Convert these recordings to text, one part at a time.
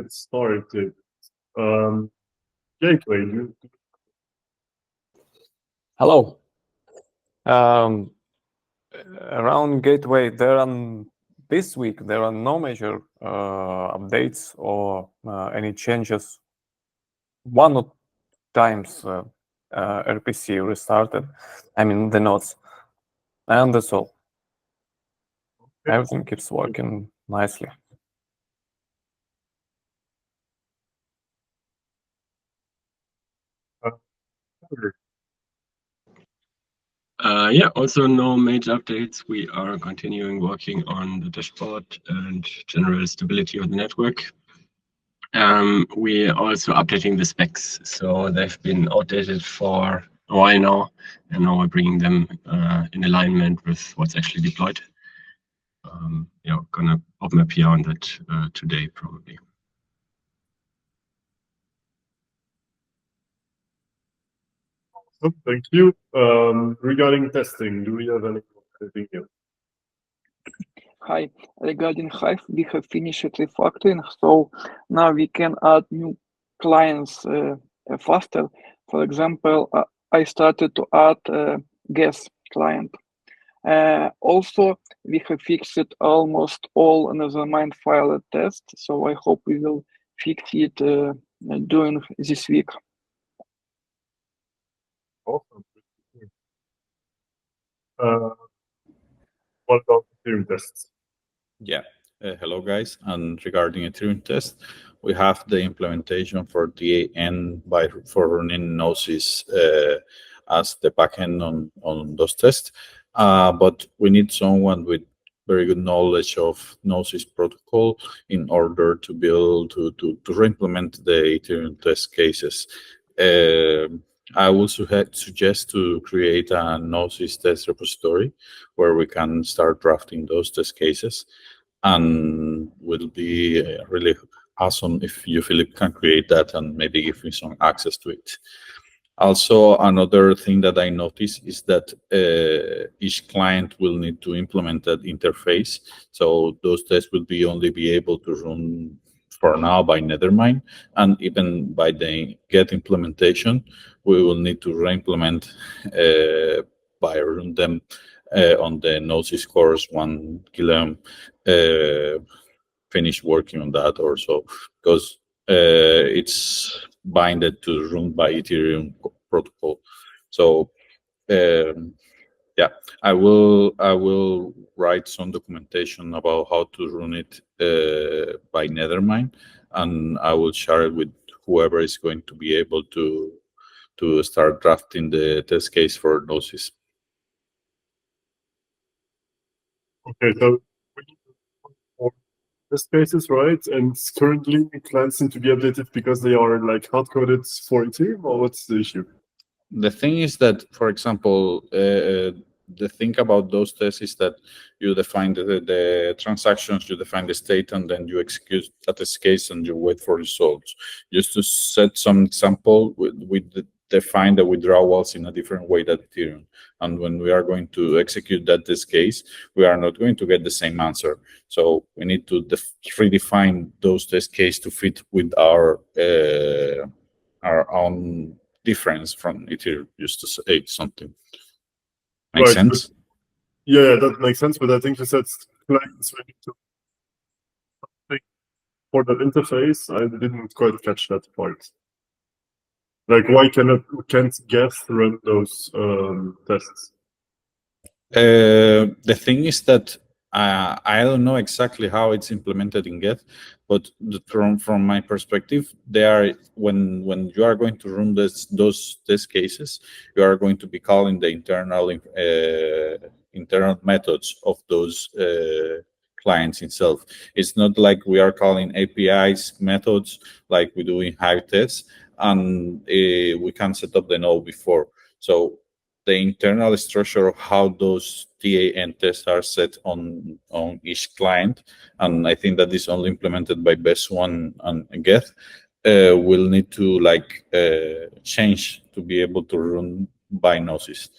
get started. Gateway, Hello. Around Gateway, this week there are no major updates or any changes. One or times RPC restarted. I mean the nodes, and that's all. Everything keeps working nicely. Yeah, also no major updates. We are continuing working on the dashboard and general stability of the network. We are also updating the specs, so they've been outdated for a while now, and now we're bringing them in alignment with what's actually deployed. Yeah, gonna open a PR on that today probably. awesome, thank you. Regarding testing, do we have anything here? Hi, regarding Hive, we have finished refactoring, so now we can add new clients faster. For example, I started to add Geth client. Also, we have fixed almost all Nethermind file tests, so I hope we will fix it during this week. Awesome. What about Ethereum tests? Yeah. Hello, guys. And regarding Ethereum test, we have the implementation for DAN for running Gnosis as the backend on those tests. But we need someone with very good knowledge of Gnosis protocol in order to build to re-implement the Ethereum test cases. I would suggest to create a Gnosis test repository where we can start drafting those test cases, and will be really awesome if you, Philip, can create that and maybe give me some access to it. Also, another thing that I noticed is that each client will need to implement that interface. So those tests will only be able to run for now by Nethermind, and even by the Geth implementation, we will need to re-implement by run them on the Gnosis course 1 kilo. Finish working on that also, because it's binded to run by Ethereum protocol. So yeah, I will write some documentation about how to run it by Nethermind, and I will share it with whoever is going to be able to start drafting the test case for Gnosis. Okay, so we need more test cases, right? And currently clients need to be updated because they are like hard-coded for Ethereum, or what's the issue? The thing is that, for example, the thing about those tests is that you define the transactions, you define the state, and then you execute that test case and you wait for results. Just to set some example, we define the withdrawals in a different way than Ethereum. And when we are going to execute that test case, we are not going to get the same answer. So we need to redefine those test cases to fit with our own difference from Ethereum, just to say something. Makes sense? Yeah, that makes sense. But I think you said clients ready to for that interface. I didn't quite catch that part. Like, why can't Geth run those tests? The thing is that I don't know exactly how it's implemented in Geth, but from my perspective, they are when you are going to run those test cases, you are going to be calling the internal methods of those clients itself. It's not like we are calling APIs methods like we do in Hive tests, and we can set up the node before. So the internal structure of how those DAN tests are set on each client, and I think that is only implemented by Best1 and Geth, will need to change to be able to run by Gnosis.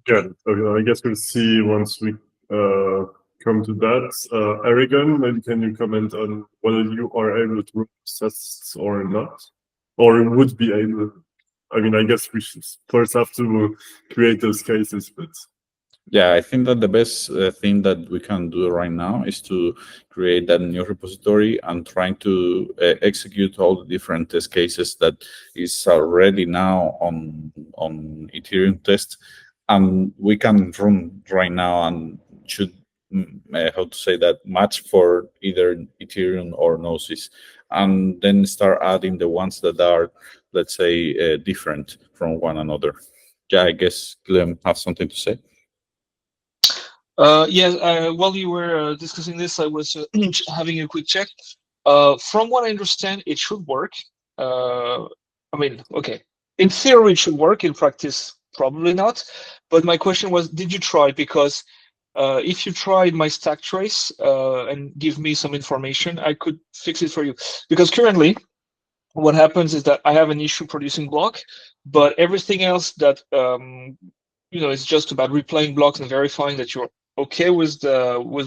Good. Okay, I guess we'll see once we come to that, Erigon, maybe can you comment on whether you are able to run tests or not, or would be able? I mean, I guess we should first have to create those cases, but Yeah, I think that the best thing that we can do right now is to create that new repository and trying to execute all the different test cases that is already now on Ethereum test, and we can run right now and should how to say that match for either Ethereum or Gnosis, and then start adding the ones that are, let's say, different from one another. Yeah, I guess Clem has something to say. Yes, while you were discussing this, I was having a quick check. From what I understand, it should work. I mean, okay, in theory, it should work. In practice, probably not. But my question was, did you try? Because if you tried my stack trace and give me some information, I could fix it for you. Because currently, what happens is that I have an issue producing block, but everything else that is just about replaying blocks and verifying that you're okay with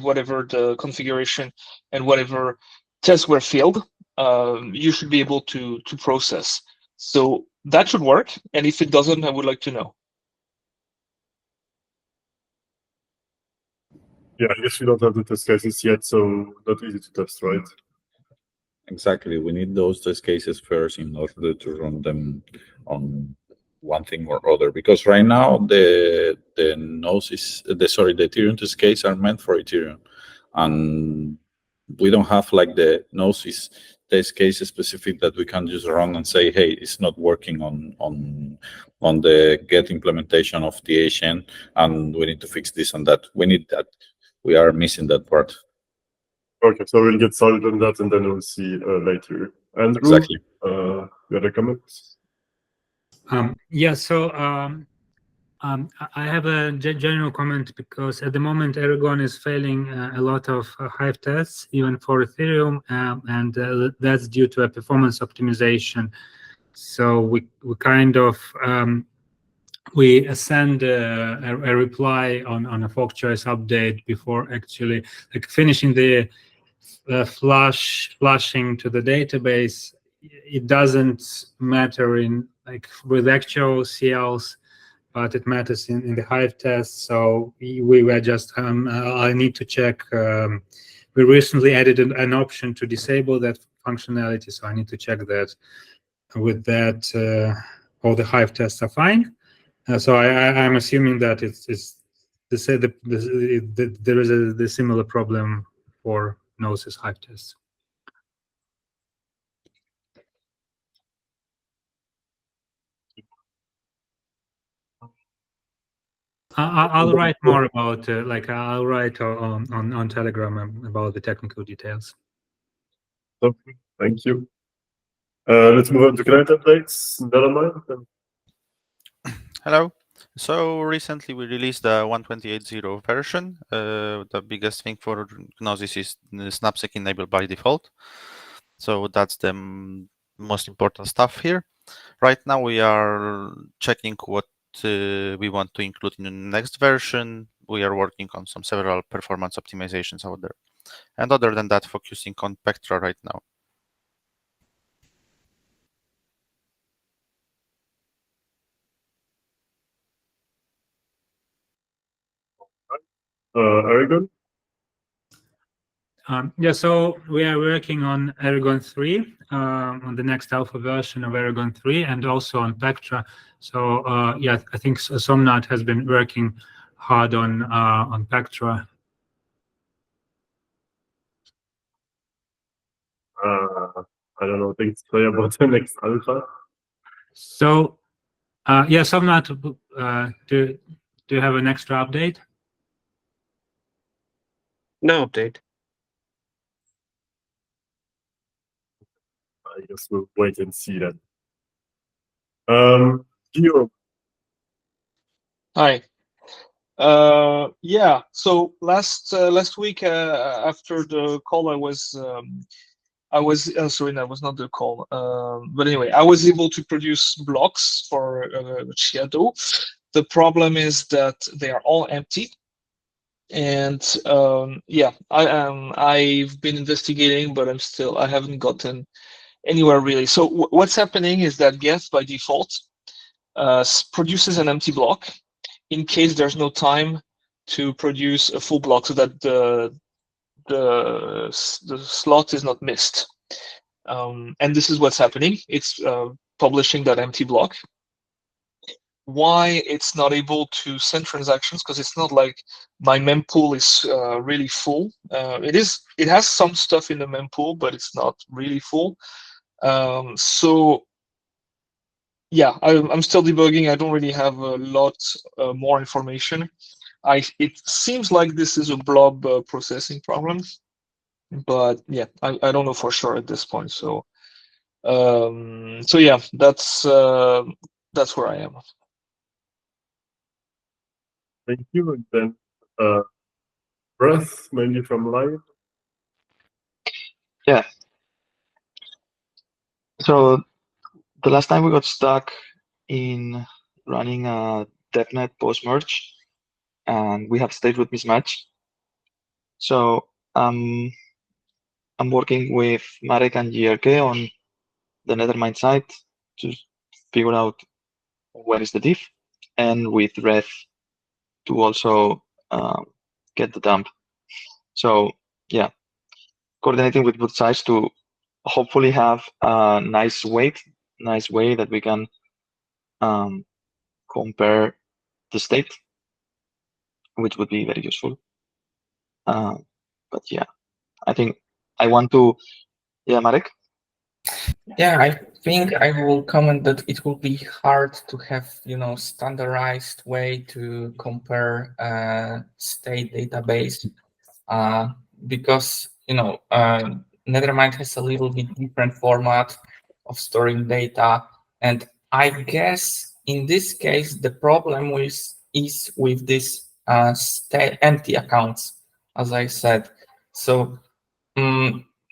whatever the configuration and whatever tests were filled, you should be able to process. So that should work. And if it doesn't, I would like to know. yeah, I guess we don't have the test cases yet, so not easy to test, right? Exactly. We need those test cases first in order to run them on one thing or other. Because right now the Gnosis, the Ethereum test case are meant for Ethereum, and we don't have like the Gnosis test case specific that we can just run and say, hey, it's not working on the Geth implementation of the HN, and we need to fix this and that. We need that. We are missing that part. Okay, so we'll get started on that, and then we'll see later. Andrew, Exactly. you had a comment? Yeah, so I have a general comment because at the moment Erigon is failing a lot of Hive tests, even for Ethereum, and that's due to a performance optimization. So we kind of we send a reply on a fork choice update before actually like finishing the flashing to the database. It doesn't matter in like with actual CLs, but it matters in the Hive test. So we were just I need to check. We recently added an option to disable that functionality, so I need to check that. With that, all the Hive tests are fine. So I'm assuming that it's to say that there is the similar problem for Gnosis Hive tests. I'll write more about I'll write on Telegram about the technical details. Okay, thank you. Let's move on to client updates. Nethermind. Hello. So recently we released the 128.0 version. The biggest thing for Gnosis is the snapsec enabled by default. So that's the most important stuff here. Right now we are checking what we want to include in the next version. We are working on several performance optimizations out there. And other than that, focusing on Pectra right now. Erigon? Yeah, so we are working on Erigon 3, on the next alpha version of Erigon 3, and also on Pectra. So yeah, I think Somnath has been working hard on Pectra. I don't know things to say about the next alpha. So yeah, Somnath, do you have an extra update? No update. I guess we'll wait and see that. Gio. Hi. Yeah. So last week after the call, I was sorry, that was not the call. But anyway, I was able to produce blocks for Shadow. The problem is that they are all empty. And yeah, I've been investigating, but I haven't gotten anywhere really. So what's happening is that Geth by default produces an empty block in case there's no time to produce a full block, so that the slot is not missed. And this is what's happening. It's publishing that empty block. Why it's not able to send transactions? Because it's not like my mempool is really full. It has some stuff in the mempool, but it's not really full. So yeah, I'm still debugging. I don't really have a lot more information. It seems like this is a blob processing problem, but yeah, I don't know for sure at this point. So so yeah, that's where I am. Thank you. And then Breath, mainly from Live. Yeah. So the last time we got stuck in running a DevNet post merge, and we have state root mismatch. So I'm working with Marek and GRK on the Nethermind side to figure out where is the diff, and with Reth to also get the dump. So yeah, coordinating with both sides to hopefully have a nice way that we can compare the state, which would be very useful. But yeah, I think I want to, yeah, Marek? Yeah, I think I will comment that it will be hard to have, standardized way to compare state database because, Nethermind has a little bit different format of storing data. And I guess in this case, the problem is with this empty accounts, as I said. So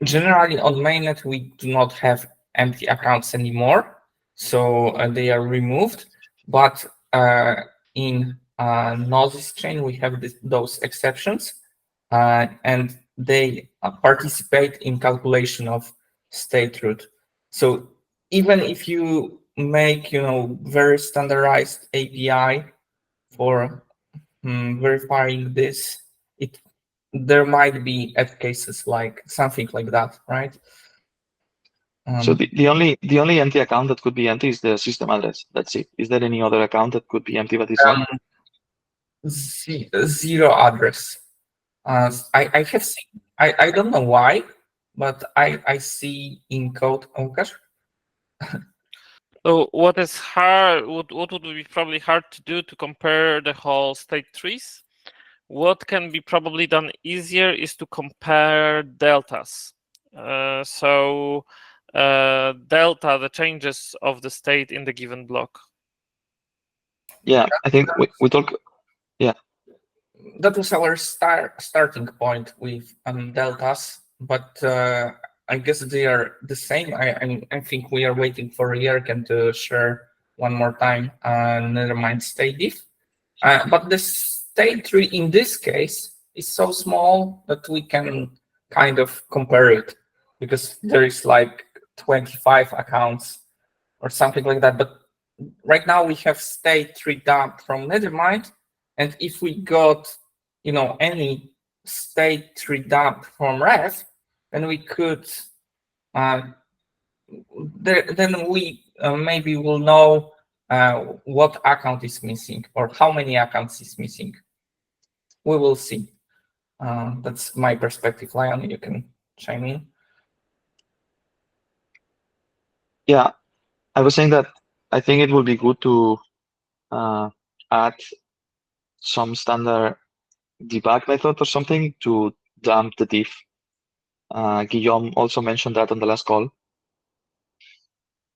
generally on mainnet, we do not have empty accounts anymore, so they are removed. But in Gnosis Chain, we have those exceptions, and they participate in calculation of state root. So even if you make, very standardized API for verifying this, there might be edge cases like something like that, right? So the only empty account that could be empty is the system address. That's it. Is there any other account that could be empty but it's not? Zero address. I have seen. I don't know why, but I see in code. Łukasz? So what is hard? What would be probably hard to do to compare the whole state trees? What can be probably done easier is to compare deltas. So delta, the changes of the state in the given block. Yeah, I think we talk. Yeah, that was our starting point with deltas, but I guess they are the same. I think we are waiting for Erigon to share one more time Nethermind state diff. But the state tree in this case is so small that we can kind of compare it because there is like 25 accounts or something like that. But right now we have state tree dump from Nethermind, and if we got any state tree dump from Reth, then we could then we maybe will know what account is missing or how many accounts is missing. We will see. That's my perspective. Lion, you can chime in. Yeah, I was saying that I think it would be good to add some standard debug method or something to dump the diff. Guillaume also mentioned that on the last call.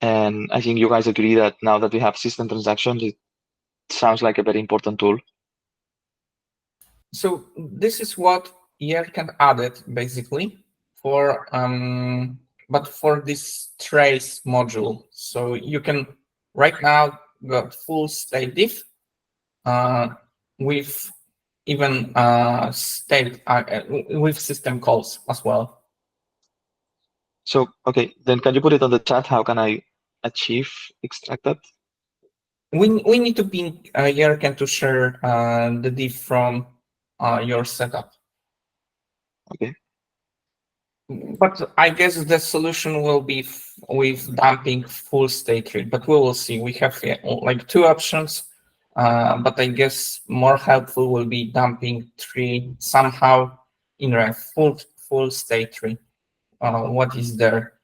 And I think you guys agree that now that we have system transactions, it sounds like a very important tool. So this is what Erigon added basically for but for this trace module. So you can right now got full state diff with even state with system calls as well. So, okay, then can you put it on the chat? How can I achieve extract that? We need to ping Erigon to share the diff from your setup. Okay. But I guess the solution will be with dumping full state tree, but we will see. We have like two options, but I guess more helpful will be dumping tree somehow in a full state tree. What is there?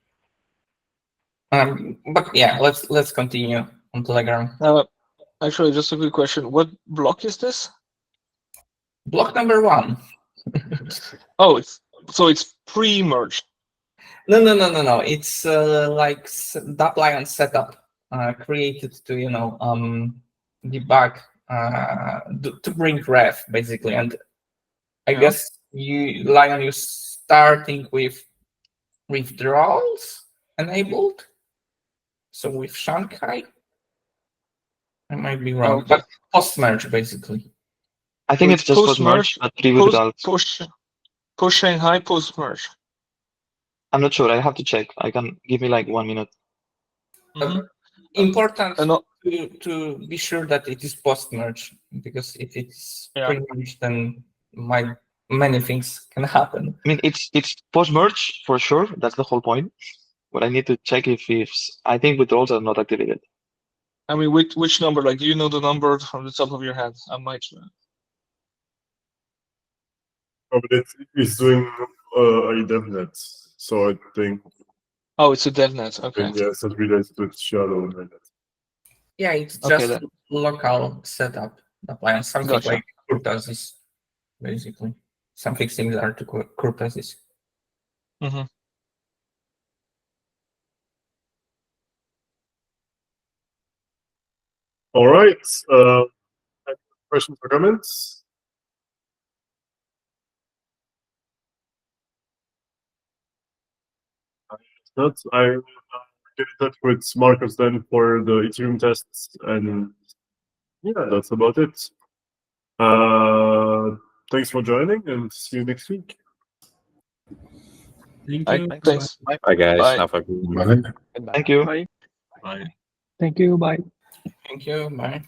But yeah, let's continue on Telegram. Actually, just a quick question. What block is this? Block number 1. Oh, it's pre-merged. No. It's like Appliance setup created to debug to bring ref basically, and I guess Lion, you starting with withdrawals enabled. So with Shanghai, I might be wrong, but post merge basically. I think it's just post merge, but pre-withdrawals. Post Shanghai, post merge. I'm not sure. I have to check. I can give me like 1 minute. Important to be sure that it is post merge, because if it's pre-merge, then many things can happen. I mean, it's post merge for sure. That's the whole point. But I need to check if I think withdrawals are not activated. I mean, which number? Like, do you know the number from the top of your head? I might. Oh, but it's doing a DevNet, so I think. Oh, it's a DevNet. Okay. Yeah, it's not related to Shadow. Yeah, it's just local setup appliance, something like Kurtasis, basically. Something similar to Kurtasis. All right. Any questions or comments? Not. I will get in touch with Marcus then for the Ethereum tests, and yeah, that's about it. Thanks for joining, and see you next week. Thank you. Thanks. Bye, guys. Bye. Have a good one. Thank you. Bye. Thank you. Bye. Thank you. Bye.